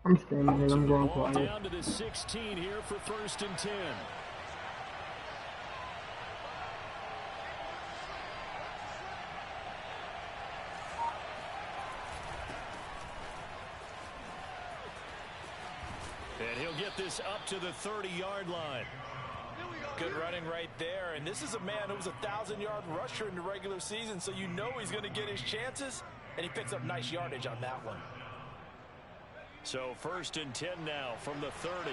I'm staying here. I'm going Ball quiet. down to the 16 here for 1st and 10. And he'll get this up to the 30-yard line. Good running right there. And this is a man who was a 1,000-yard rusher in the regular season, so you know he's going to get his chances, and he picks up nice yardage on that one. So 1st and 10 now from the 30.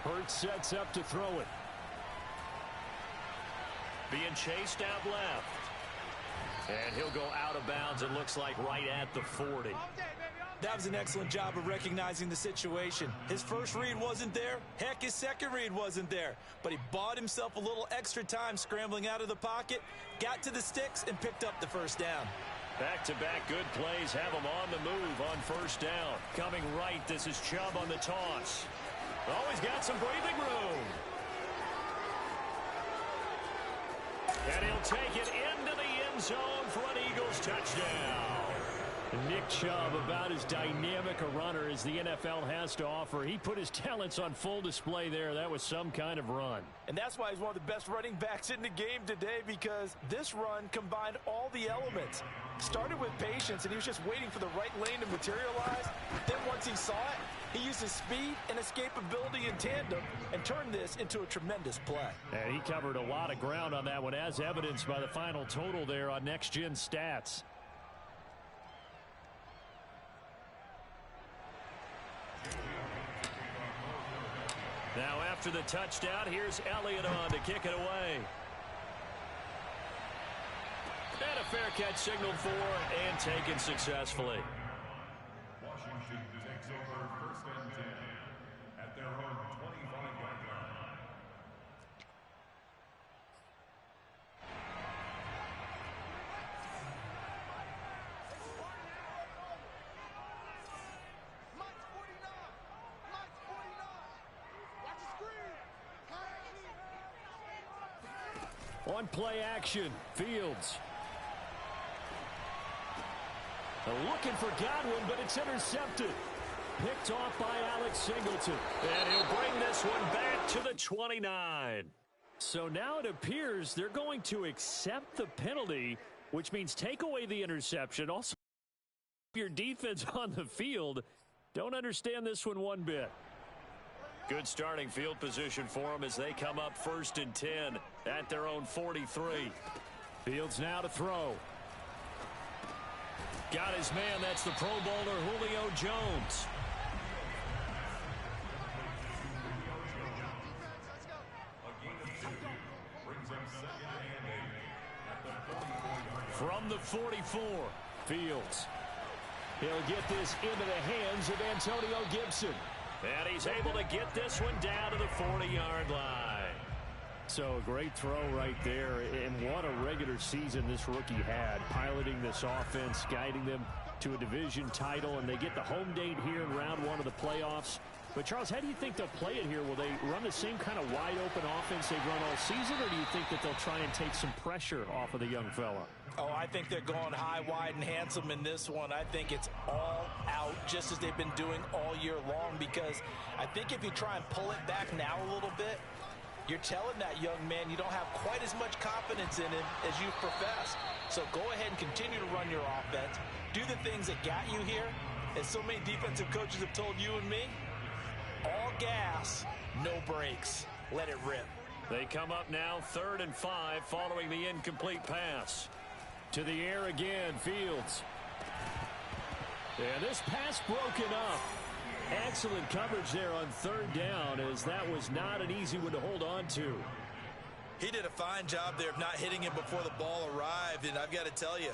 Hurts sets up to throw it. Being chased out left. And he'll go out of bounds, it looks like right at the 40. That was an excellent job of recognizing the situation. His first read wasn't there. Heck, his second read wasn't there. But he bought himself a little extra time scrambling out of the pocket, got to the sticks, and picked up the first down. Back-to-back good plays have him on the move on 1st down. Coming right, this is Chubb on the toss. Oh, he's got some breathing room. And he'll take it into the end zone for an Eagles touchdown. Nick Chubb, about as dynamic a runner as the NFL has to offer. He put his talents on full display there. That was some kind of run. And that's why he's one of the best running backs in the game today, because this run combined all the elements. Started with patience, and he was just waiting for the right lane to materialize. Then once he saw it, he used his speed and escapability in tandem and turned this into a tremendous play. And he covered a lot of ground on that one, as evidenced by the final total there on Next Gen Stats. Now after the touchdown, here's Elliott on to kick it away. And a fair catch signaled for and taken successfully. Washington takes over 1st and 10 at their own 25-yard line. On play action, Fields. They're looking for Godwin, but it's intercepted. Picked off by Alex Singleton. And he'll bring this one back to the 29. So now it appears they're going to accept the penalty, which means take away the interception. Also, your defense on the field. Don't understand this one bit. Good starting field position for them as they come up 1st and 10 at their own 43. Fields now to throw. Got his man. That's the Pro Bowler Julio Jones. From the 44, Fields. He'll get this into the hands of Antonio Gibson. And he's able to get this one down to the 40-yard line. So a great throw right there. And what a regular season this rookie had, piloting this offense, guiding them to a division title. And they get the home date here in round 1 of the playoffs. But, Charles, how do you think they'll play it here? Will they run the same kind of wide-open offense they've run all season, or do you think that they'll try and take some pressure off of the young fella? Oh, I think they're going high, wide, and handsome in this one. I think it's all out, just as they've been doing all year long, because I think if you try and pull it back now a little bit, you're telling that young man you don't have quite as much confidence in him as you've professed. So go ahead and continue to run your offense. Do the things that got you here. As so many defensive coaches have told you and me, all gas, no brakes. Let it rip. They come up now 3rd and 5 following the incomplete pass. To the air again, Fields. And this pass broken up. Excellent coverage there on 3rd down, as that was not an easy one to hold on to. He did a fine job there of not hitting him before the ball arrived, and I've got to tell you,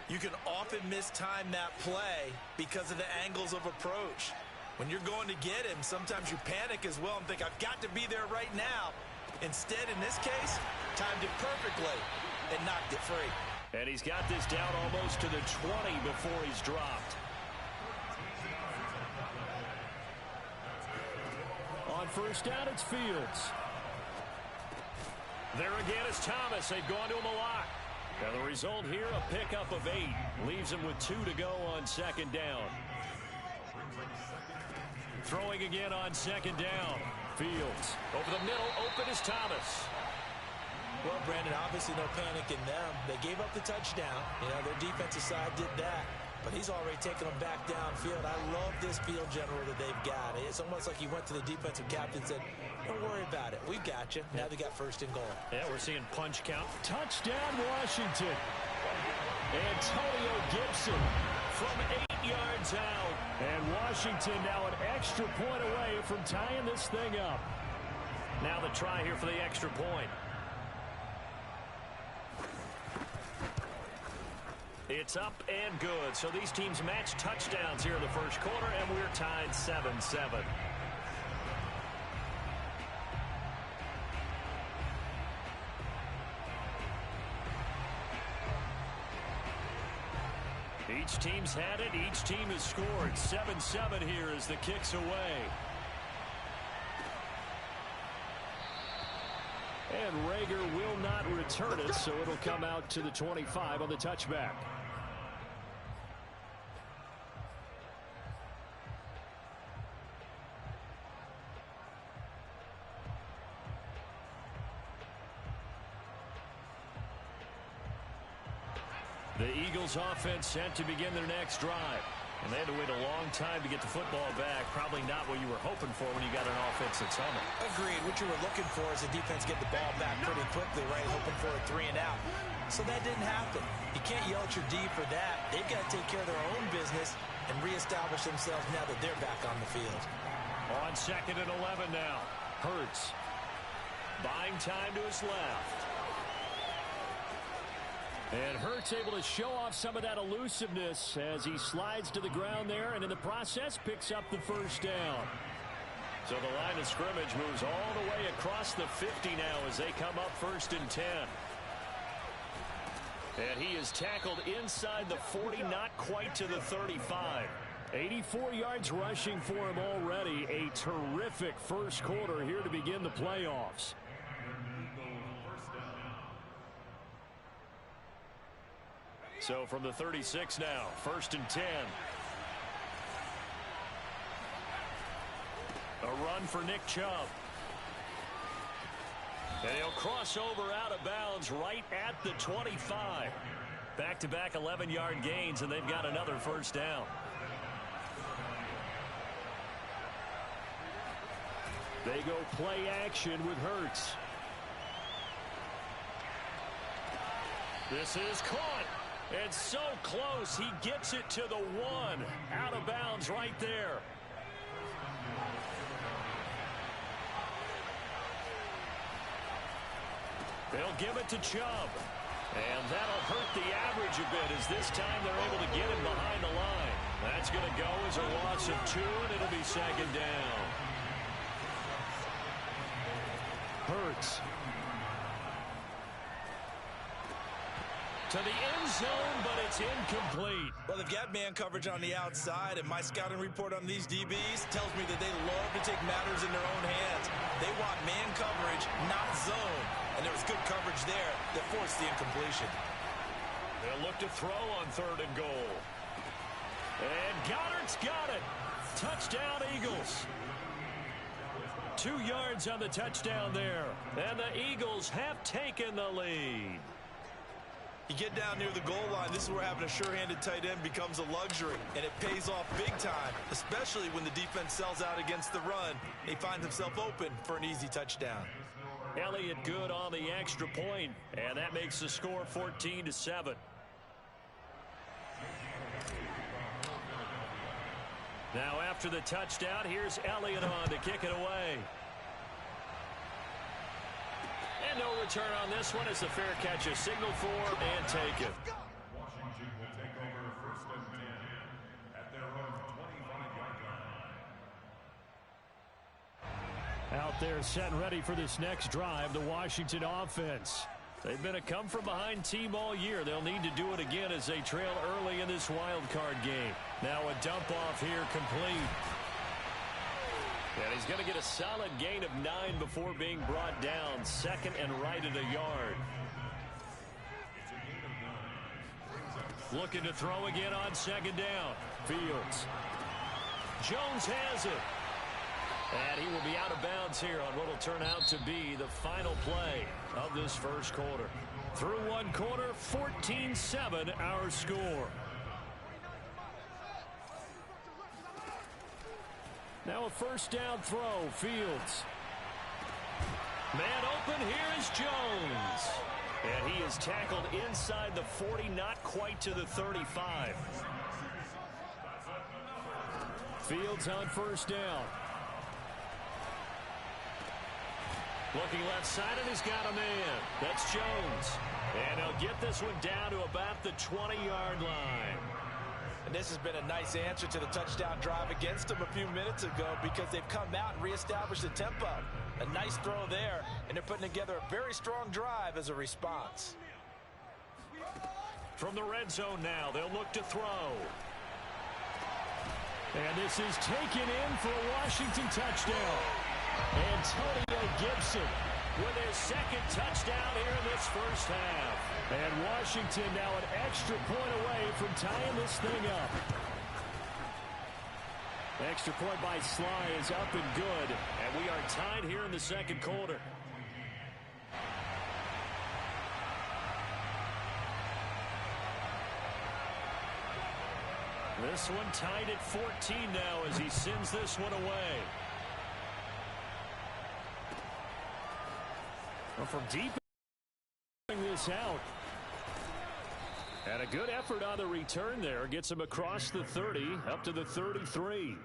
you can often mistime that play because of the angles of approach. When you're going to get him, sometimes you panic as well and think, I've got to be there right now. Instead, in this case, timed it perfectly and knocked it free. And he's got this down almost to the 20 before he's dropped. On 1st down, it's Fields. There again is Thomas. They've gone to him a lot. Now the result here, a pickup of 8. Leaves him with 2 to go on second down. Throwing again on second down. Fields over the middle, open is Thomas. Well, Brandon, obviously no panic in them. They gave up the touchdown. You know, their defensive side did that. But he's already taken them back downfield. I love this field general that they've got. It's almost like he went to the defensive captain and said, don't worry about it. We've got you. Now they got first and goal. Yeah, we're seeing punch count. Touchdown, Washington. Antonio Gibson from 8 yards out. And Washington now an extra point away from tying this thing up. Now the try here for the extra point. It's up and good. So these teams match touchdowns here in the first quarter, and we're tied 7-7. Each team's had it. Each team has scored. 7-7 here as the kick's away. And Rager will not return it, so it'll come out to the 25 on the touchback. The Eagles offense set to begin their next drive. And they had to wait a long time to get the football back. Probably not what you were hoping for when you got an offense that's humming. Agreed. What you were looking for is the defense get the ball back pretty quickly, right? Hoping for a 3 and out. So that didn't happen. You can't yell at your D for that. They've got to take care of their own business and reestablish themselves now that they're back on the field. On second and 11 now. Hurts. Buying time to his left. And Hurts able to show off some of that elusiveness as he slides to the ground there, and in the process picks up the first down. So the line of scrimmage moves all the way across the 50 now as they come up first and 10. And he is tackled inside the 40, not quite to the 35. 84 yards rushing for him already. A terrific first quarter here to begin the playoffs. So from the 36 now, first and 10. A run for Nick Chubb. And he'll cross over out of bounds right at the 25. Back-to-back 11-yard gains, and they've got another first down. They go play action with Hurts. This is caught. And so close, he gets it to the 1. Out of bounds right there. They'll give it to Chubb. And that'll hurt the average a bit as this time they're able to get him behind the line. That's going to go as a loss of 2, and it'll be second down. Hurts. To the end zone, but it's incomplete. Well, they've got man coverage on the outside, and my scouting report on these DBs tells me that they love to take matters in their own hands. They want man coverage, not zone. And there was good coverage there that forced the incompletion. They'll look to throw on third and goal. And Goddard's got it. Touchdown, Eagles. 2 yards on the touchdown there. And the Eagles have taken the lead. You get down near the goal line, this is where having a sure-handed tight end becomes a luxury, and it pays off big time, especially when the defense sells out against the run. He finds himself open for an easy touchdown. Elliott good on the extra point, and that makes the score 14-7. Now after the touchdown, here's Elliott on to kick it away. And no return on this one as the fair catch is signaled for and taken. Washington will take over first and 10 at their own 25-yard line. Out there set and ready for this next drive, the Washington offense. They've been a come-from-behind team all year. They'll need to do it again as they trail early in this wild card game. Now a dump-off here complete. And he's going to get a solid gain of 9 before being brought down. Second and right at a yard. It's a gain of Looking to throw again on second down. Fields. Jones has it. And he will be out of bounds here on what will turn out to be the final play of this first quarter. Through one quarter, 14-7 our score. Now a first down throw. Fields. Man open, here is Jones. And he is tackled inside the 40, not quite to the 35. Fields on first down. Looking left side, and he's got a man. That's Jones. And he'll get this one down to about the 20-yard line. And this has been a nice answer to the touchdown drive against them a few minutes ago because they've come out and reestablished the tempo. A nice throw there, and they're putting together a very strong drive as a response. From the red zone now, they'll look to throw. And this is taken in for a Washington touchdown. Antonio Gibson with his second touchdown here in this first half. And Washington now an extra point away from tying this thing up. Extra point by Sly is up and good. And we are tied here in the second quarter. This one tied at 14 now as he sends this one away. Well, from deep this out. And a good effort on the return there. Gets him across the 30 up to the 33.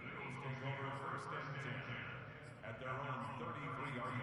At their own 33-yard line.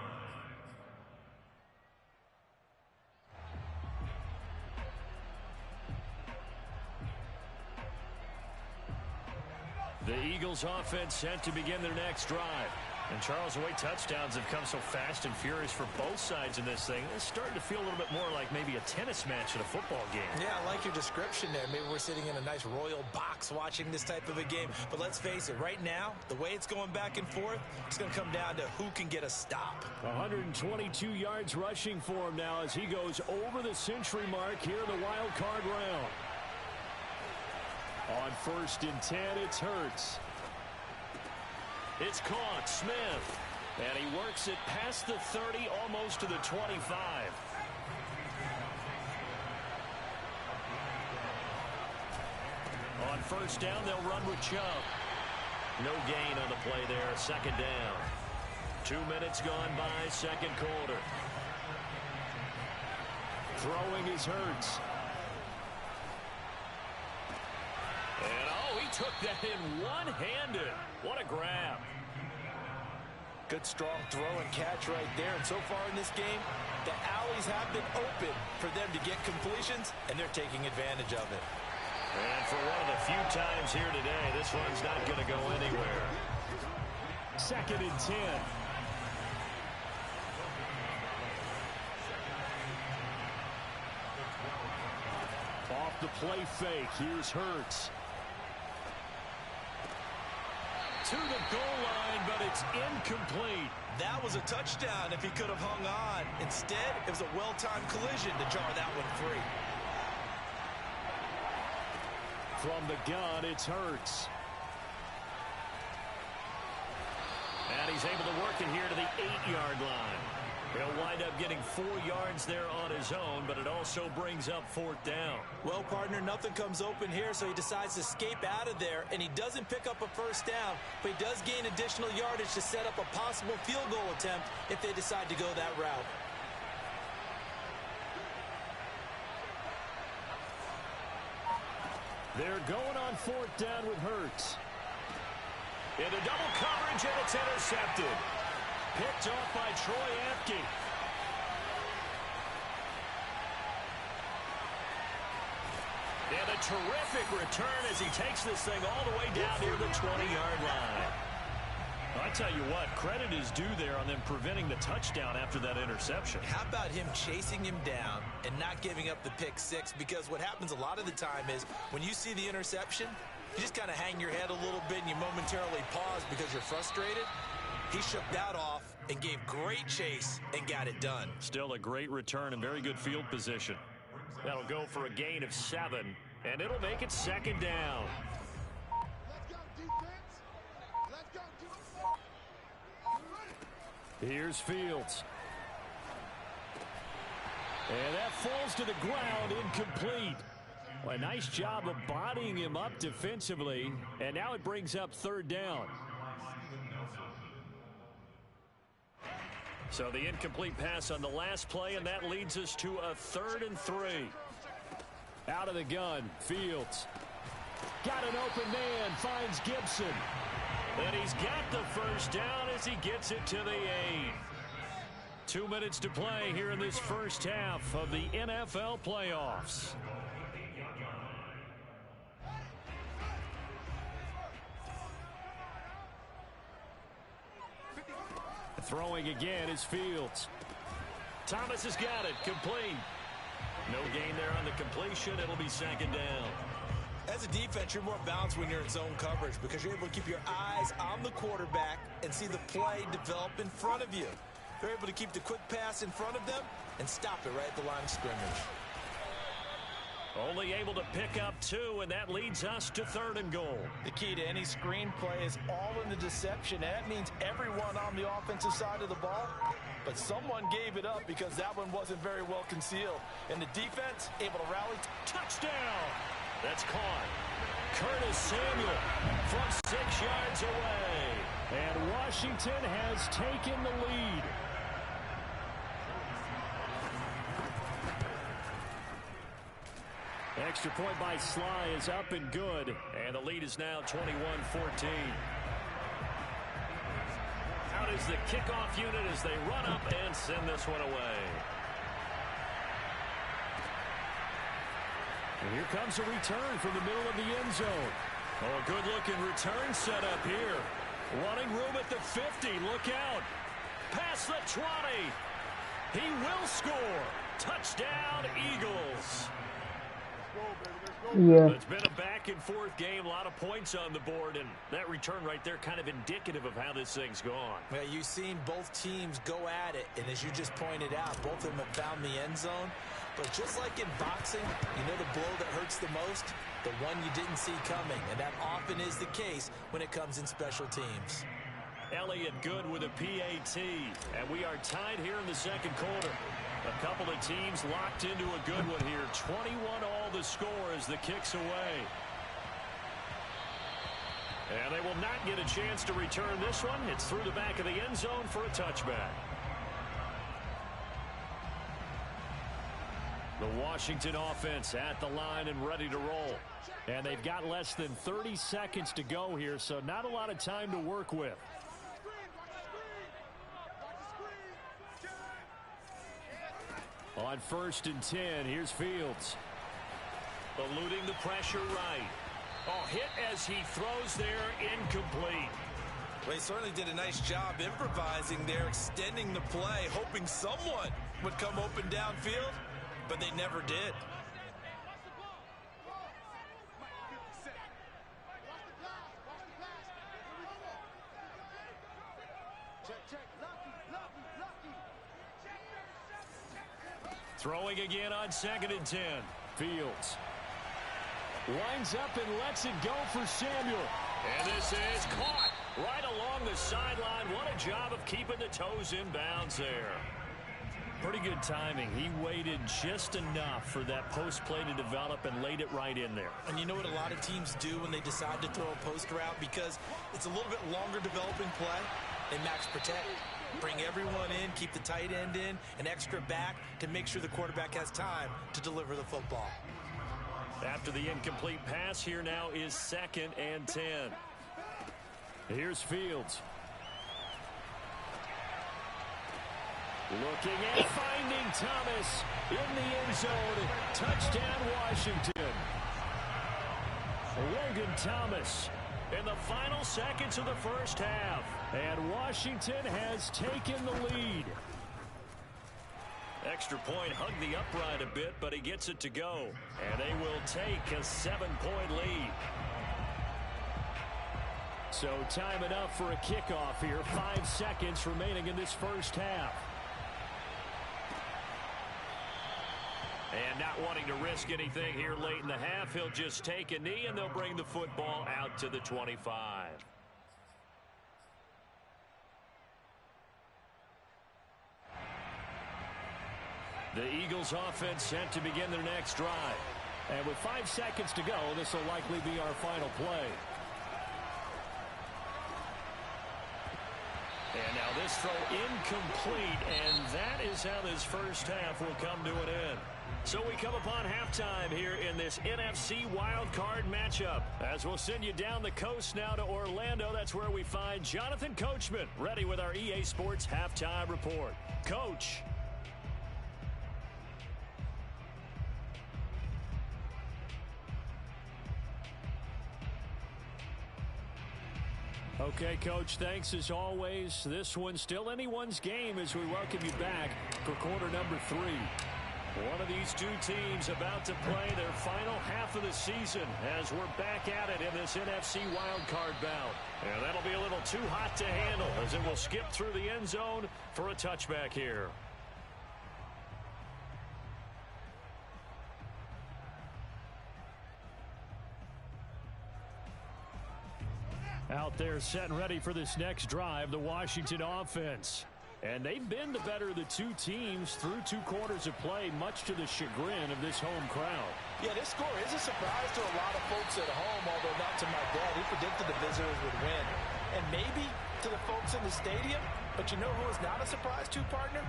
The Eagles offense set to begin their next drive. And Charles, the way touchdowns have come so fast and furious for both sides in this thing, it's starting to feel a little bit more like maybe a tennis match in a football game. Yeah, I like your description there. Maybe we're sitting in a nice royal box watching this type of a game. But let's face it, right now, the way it's going back and forth, it's going to come down to who can get a stop. 122 yards rushing for him now as he goes over the century mark here in the wild card round. On 1st and 10, it's Hurts. It's caught, Smith. And he works it past the 30, almost to the 25. On first down, they'll run with Chubb. No gain on the play there, second down. 2 minutes gone by, second quarter. Throwing is Hurts. And, oh, he took that in one-handed. What a grab. Good, strong throw and catch right there. And so far in this game, the alleys have been open for them to get completions, and they're taking advantage of it. And for one of the few times here today, this one's not going to go anywhere. 2nd and 10. Off the play fake, here's Hurts. To the goal line, but it's incomplete. That was a touchdown if he could have hung on. Instead, it was a well-timed collision to jar that one free. From the gun, it's Hurts. And he's able to work it here to the 8-yard line. He'll wind up getting 4 yards there on his own, but it also brings up 4th down. Well, partner, nothing comes open here, so he decides to escape out of there, and he doesn't pick up a first down, but he does gain additional yardage to set up a possible field goal attempt if they decide to go that route. They're going on 4th down with Hurts. Into double coverage, and it's intercepted. Picked off by Troy Apke. And a terrific return as he takes this thing all the way down near the 20-yard line. I tell you what, credit is due there on them preventing the touchdown after that interception. How about him chasing him down and not giving up the pick six? Because what happens a lot of the time is when you see the interception, you just kind of hang your head a little bit and you momentarily pause because you're frustrated. He shook that off and gave great chase and got it done. Still a great return and very good field position. That'll go for a gain of 7 And it'll make it second down. Here's Fields. And that falls to the ground, incomplete. Well, a nice job of bodying him up defensively. And now it brings up third down. So the incomplete pass on the last play, and that leads us to a 3rd and 3. Out of the gun, Fields. Got an open man, finds Gibson. And he's got the first down as he gets it to the 8. 2 minutes to play here in this first half of the NFL playoffs. Throwing again is Fields. Thomas has got it, complete. No gain there on the completion. It'll be second down. As a defense, you're more balanced when you're in zone coverage because you're able to keep your eyes on the quarterback and see the play develop in front of you. They're able to keep the quick pass in front of them and stop it right at the line of scrimmage. Only able to pick up 2, and that leads us to 3rd and goal. The key to any screen play is all in the deception. That means everyone on the offensive side of the ball, but someone gave it up because that one wasn't very well concealed. And the defense able to rally. Touchdown! That's caught. Curtis Samuel from 6 yards away. And Washington has taken the lead. Extra point by Sly is up and good. And the lead is now 21-14. Out is the kickoff unit as they run up and send this one away. And here comes a return from the middle of the end zone. Oh, a good-looking return set up here. Running room at the 50. Look out. Past the 20. He will score. Touchdown, Eagles. Yeah. It's been a back-and-forth game, a lot of points on the board, and that return right there kind of indicative of how this thing's gone. Well, you've seen both teams go at it, and as you just pointed out, both of them have found the end zone. But just like in boxing, you know the blow that hurts the most? The one you didn't see coming, and that often is the case when it comes in special teams. Elliott good with a PAT, and we are tied here in the second quarter. A couple of teams locked into a good one here. 21 all the score as the kick's away. And they will not get a chance to return this one. It's through the back of the end zone for a touchback. The Washington offense at the line and ready to roll. And they've got less than 30 seconds to go here, so not a lot of time to work with. On 1st and 10, here's Fields. Eluding the pressure right. Oh, hit as he throws there, incomplete. Well, he certainly did a nice job improvising there, extending the play, hoping someone would come open downfield, but they never did. Throwing again on 2nd and 10. Fields winds up and lets it go for Samuel. And this is caught right along the sideline. What a job of keeping the toes in bounds there. Pretty good timing. He waited just enough for that post play to develop and laid it right in there. And you know what a lot of teams do when they decide to throw a post route? Because it's a little bit longer developing play. They max protect. Bring everyone in, keep the tight end in, an extra back to make sure the quarterback has time to deliver the football. After the incomplete pass, here now is 2nd and 10. Here's Fields. Looking and finding Thomas in the end zone. Touchdown, Washington. Logan Thomas in the final seconds of the first half. And Washington has taken the lead. Extra point hugged the upright a bit, but he gets it to go. And they will take a 7-point lead. So time enough for a kickoff here. 5 seconds remaining in this first half. And not wanting to risk anything here late in the half, he'll just take a knee, and they'll bring the football out to the 25. The Eagles offense set to begin their next drive. And with 5 seconds to go, this will likely be our final play. And now this throw incomplete, and that is how this first half will come to an end. So we come upon halftime here in this NFC wildcard matchup. As we'll send you down the coast now to Orlando, that's where we find Jonathan Coachman ready with our EA Sports halftime report. Coach. Okay, Coach, thanks as always. This one's still anyone's game as we welcome you back for quarter number 3. One of these two teams about to play their final half of the season as we're back at it in this NFC wildcard bout. And that'll be a little too hot to handle as it will skip through the end zone for a touchback here. Out there set and ready for this next drive, the Washington offense. And they've been the better of the two teams through 2 quarters of play, much to the chagrin of this home crowd. Yeah, this score is a surprise to a lot of folks at home, although not to my dad. He predicted the visitors would win. And maybe to the folks in the stadium, but you know who is not a surprise to, partner?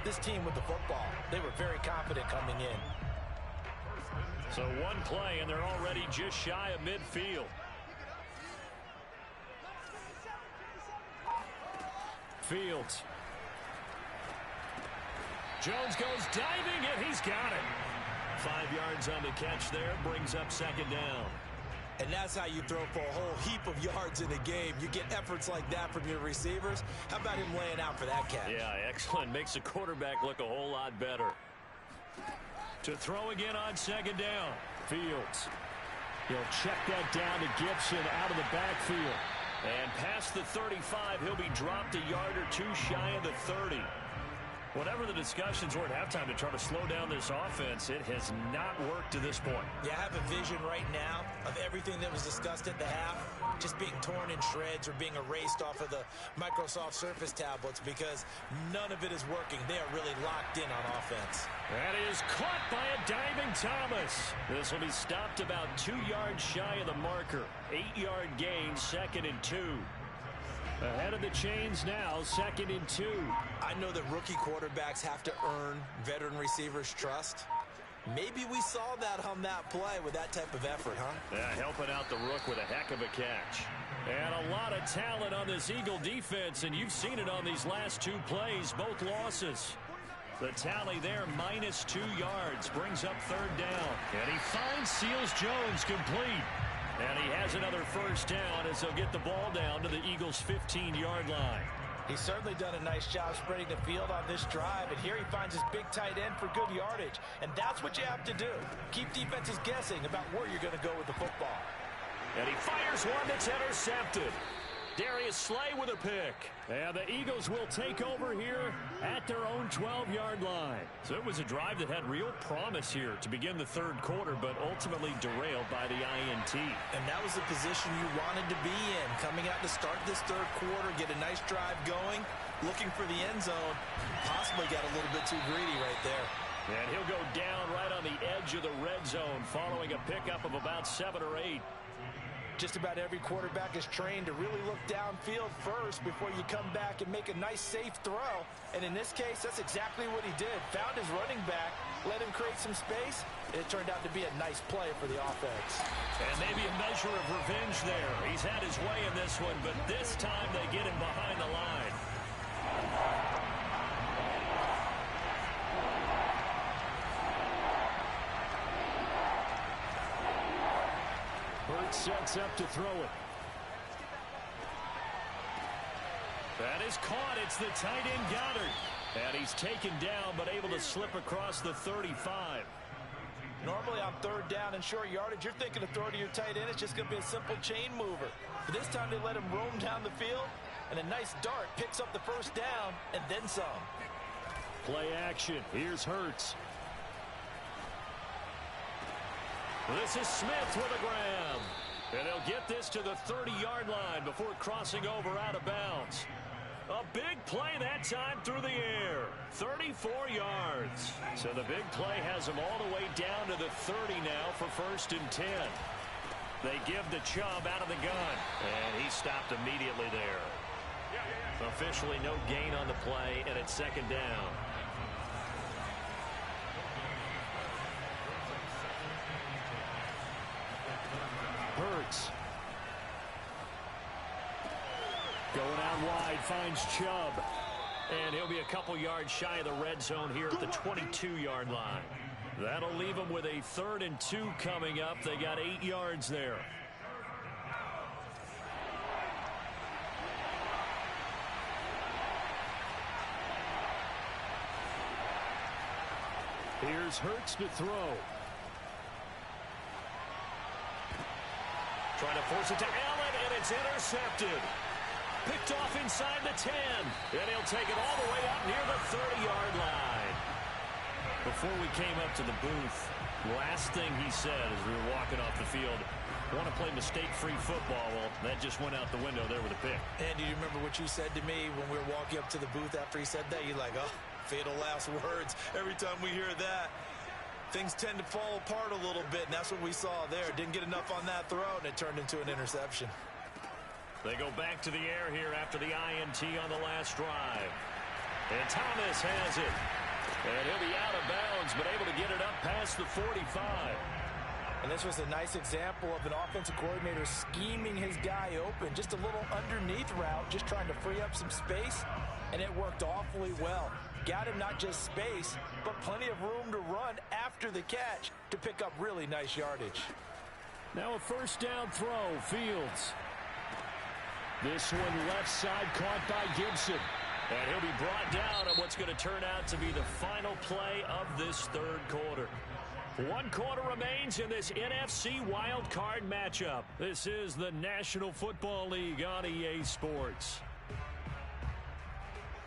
This team with the football. They were very confident coming in. So one play, and they're already just shy of midfield. Fields. Jones goes diving, and he's got it. 5 yards on the catch there, brings up second down. And that's how you throw for a whole heap of yards in a game. You get efforts like that from your receivers. How about him laying out for that catch? Yeah, excellent. Makes the quarterback look a whole lot better. To throw again on second down. Fields. He'll check that down to Gibson out of the backfield. And past the 35, he'll be dropped a yard or two shy of the 30. Whatever the discussions were at halftime to try to slow down this offense, it has not worked to this point. Yeah, I have a vision right now of everything that was discussed at the half just being torn in shreds or being erased off of the Microsoft Surface tablets because none of it is working. They are really locked in on offense. That is caught by a diving Thomas. This will be stopped about 2 yards shy of the marker. 8-yard gain, 2nd and 2. Ahead of the chains now, 2nd and 2. I know that rookie quarterbacks have to earn veteran receivers' trust. Maybe we saw that on that play with that type of effort, huh? Yeah, helping out the rook with a heck of a catch. And a lot of talent on this Eagle defense, and you've seen it on these last 2 plays, both losses. The tally there, minus 2 yards, brings up 3rd down. And he finds Seals Jones complete. And he has another first down as they'll get the ball down to the Eagles' 15-yard line. He's certainly done a nice job spreading the field on this drive, and here he finds his big tight end for good yardage. And that's what you have to do. Keep defenses guessing about where you're going to go with the football. And he fires one that's intercepted. Darius Slay with a pick. And the Eagles will take over here at their own 12-yard line. So it was a drive that had real promise here to begin the 3rd quarter, but ultimately derailed by the INT. And that was the position you wanted to be in. Coming out to start this 3rd quarter, get a nice drive going, looking for the end zone. Possibly got a little bit too greedy right there. And he'll go down right on the edge of the red zone following a pickup of about 7 or 8. Just about every quarterback is trained to really look downfield first before you come back and make a nice, safe throw. And in this case, that's exactly what he did. Found his running back, let him create some space, and it turned out to be a nice play for the offense. And maybe a measure of revenge there. He's had his way in this one, but this time they get him behind the line. Sets up to throw it. That is caught. It's the tight end Goddard. And he's taken down, but able to slip across the 35. Normally on 3rd down and short yardage, you're thinking of throw to your tight end. It's just going to be a simple chain mover. But this time they let him roam down the field, and a nice dart picks up the first down and then some. Play action. Here's Hurts. This is Smith with a grab. And he'll get this to the 30-yard line before crossing over out of bounds. A big play that time through the air. 34 yards. So the big play has him all the way down to the 30 now for 1st and 10. They give the Chubb out of the gun. And he stopped immediately there. Officially no gain on the play, and it's 2nd down. Hurts. Going out wide, finds Chubb. And he'll be a couple yards shy of the red zone here at the 22-yard line. That'll leave them with a 3rd and 2 coming up. They got 8 yards there. Here's Hurts to throw. Trying to force it to Allen, and it's intercepted. Picked off inside the 10. And he'll take it all the way up near the 30-yard line. Before we came up to the booth, last thing he said as we were walking off the field, want to play mistake-free football. Well, that just went out the window there with a pick. Andy, do you remember what you said to me when we were walking up to the booth after he said that? You're like, oh, fatal last words. Every time we hear that, things tend to fall apart a little bit, and that's what we saw there. Didn't get enough on that throw, and it turned into an interception. They go back to the air here after the INT on the last drive. And Thomas has it. And he'll be out of bounds, but able to get it up past the 45. And this was a nice example of an offensive coordinator scheming his guy open. Just a little underneath route, just trying to free up some space, and it worked awfully well. Got him not just space, but plenty of room to run after the catch to pick up really nice yardage. Now a 1st down throw, Fields. This one left side caught by Gibson. And he'll be brought down on what's going to turn out to be the final play of this 3rd quarter. 1 quarter remains in this NFC wild card matchup. This is the National Football League on EA Sports.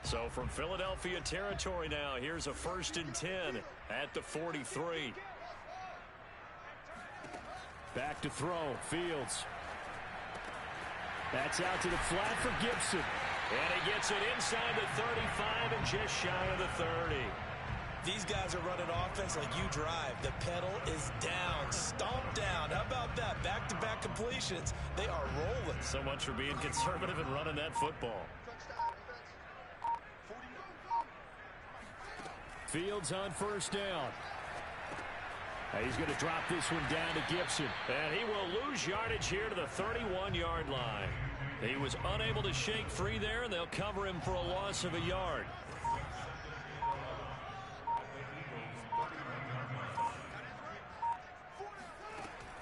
So from Philadelphia territory now, here's a 1st and 10 at the 43. Back to throw, Fields. That's out to the flat for Gibson. And he gets it inside the 35 and just shy of the 30. These guys are running offense like you drive. The pedal is down, stomp down. How about that? Back-to-back completions. They are rolling. So much for being conservative and running that football. Fields on 1st down. He's going to drop this one down to Gibson. And he will lose yardage here to the 31-yard line. He was unable to shake free there, and they'll cover him for a loss of a yard.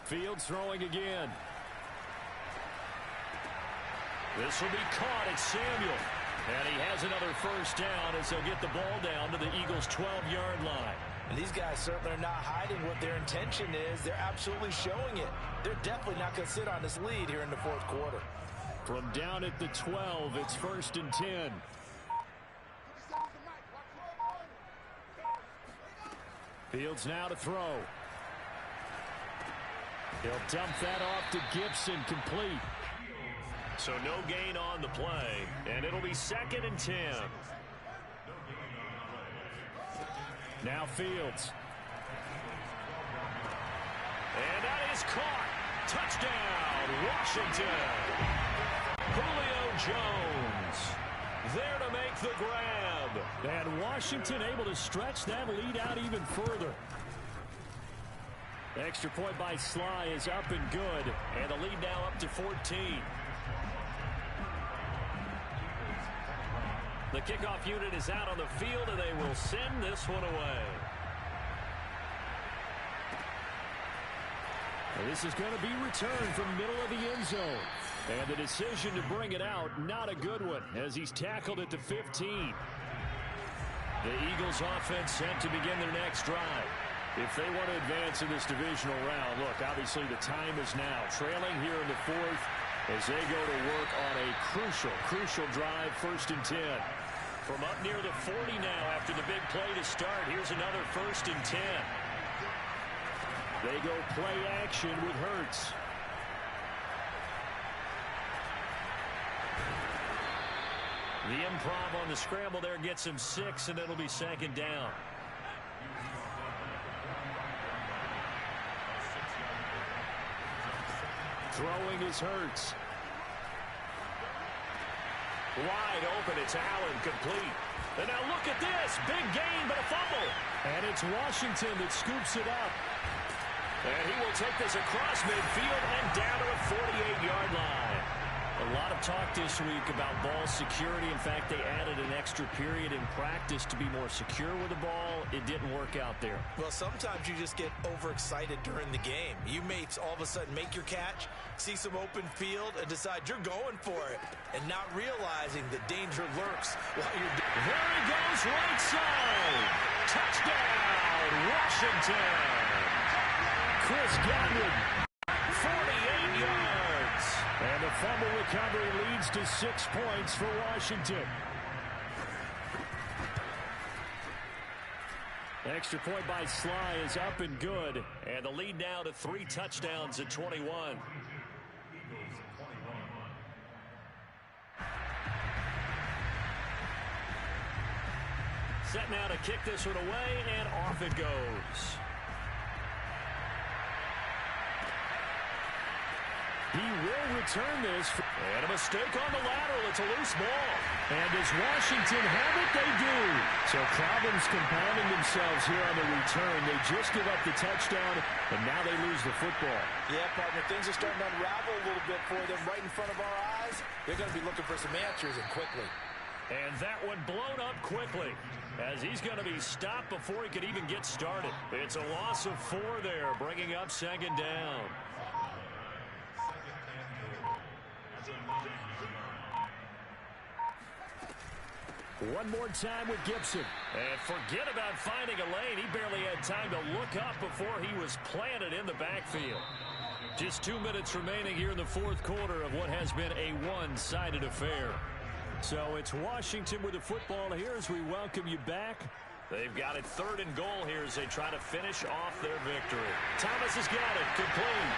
Fields throwing again. This will be caught. It's Samuel. And he has another 1st down as they'll get the ball down to the Eagles' 12-yard line. And these guys certainly are not hiding what their intention is. They're absolutely showing it. They're definitely not going to sit on this lead here in the 4th quarter. From down at the 12, it's 1st and 10. Fields now to throw. He'll dump that off to Gibson, complete. So no gain on the play, and it'll be 2nd and 10. Now Fields. And that is caught. Touchdown, Washington. Julio Jones there to make the grab. And Washington able to stretch that lead out even further. Extra point by Sly is up and good. And the lead now up to 14. The kickoff unit is out on the field, and they will send this one away. And this is going to be returned from middle of the end zone. And the decision to bring it out, not a good one, as he's tackled at the 15. The Eagles offense set to begin their next drive. If they want to advance in this divisional round, look, obviously the time is now. Trailing here in the 4th as they go to work on a crucial drive, 1st and 10. From up near the 40 now after the big play to start, here's another 1st and 10. They go play action with Hurts. The improv on the scramble there gets him 6, and it'll be second down. Throwing is Hurts. Wide open, it's Allen, complete. And now look at this, big gain, but a fumble. And it's Washington that scoops it up. And he will take this across midfield and down to the 48-yard line. A lot of talk this week about ball security. In fact, they added an extra period in practice to be more secure with the ball. It didn't work out there. Well, sometimes you just get overexcited during the game. You may all of a sudden make your catch, see some open field, and decide you're going for it, and not realizing the danger lurks while you're doing it. There he goes, right side. Touchdown, Washington. Chris Godwin, 48 yards. And the fumble recovery leads to 6 points for Washington. Extra point by Sly is up and good. And the lead now to 3 touchdowns at 21. Set now to kick this one away, and off it goes. He will return this. And a mistake on the lateral. It's a loose ball. And does Washington have it? They do. So problems compounding themselves here on the return. They just give up the touchdown, and now they lose the football. Yeah, partner, things are starting to unravel a little bit for them right in front of our eyes. They're going to be looking for some answers, and quickly. And that one blown up quickly, as he's going to be stopped before he could even get started. It's a loss of 4 there, bringing up second down. One more time with Gibson. And forget about finding a lane. He barely had time to look up before he was planted in the backfield. Just 2 minutes remaining here in the fourth quarter of what has been a one-sided affair. So it's Washington with the football here as we welcome you back. They've got it 3rd and goal here as they try to finish off their victory. Thomas has got it. Complete.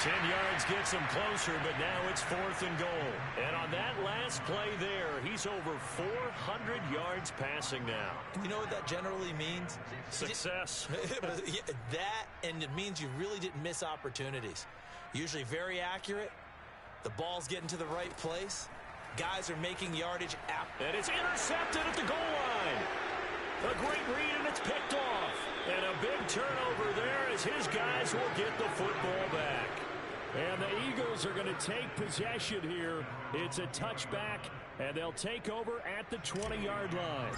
10 yards gets him closer, but now it's 4th and goal. And on that last play there, he's over 400 yards passing now. You know what that generally means? Success. That, and it means you really didn't miss opportunities. Usually very accurate. The ball's getting to the right place. Guys are making yardage. And it's intercepted at the goal line. A great read, and it's picked off. And a big turnover there as his guys will get the football back. And the Eagles are going to take possession here. It's a touchback, and they'll take over at the 20-yard line.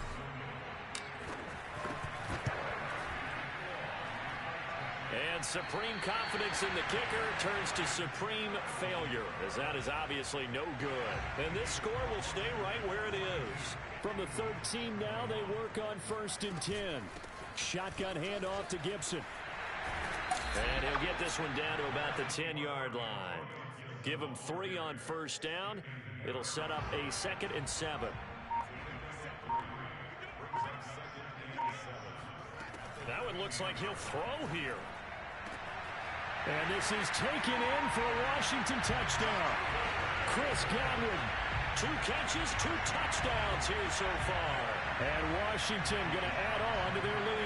And supreme confidence in the kicker turns to supreme failure, as that is obviously no good. And this score will stay right where it is. From the 13 now, they work on 1st and 10. Shotgun handoff to Gibson. And he'll get this one down to about the 10-yard line. Give him 3 on 1st down. It'll set up a 2nd and 7. That one looks like he'll throw here. And this is taken in for a Washington touchdown. Chris Godwin, 2 catches, 2 touchdowns here so far. And Washington going to add on to their lead.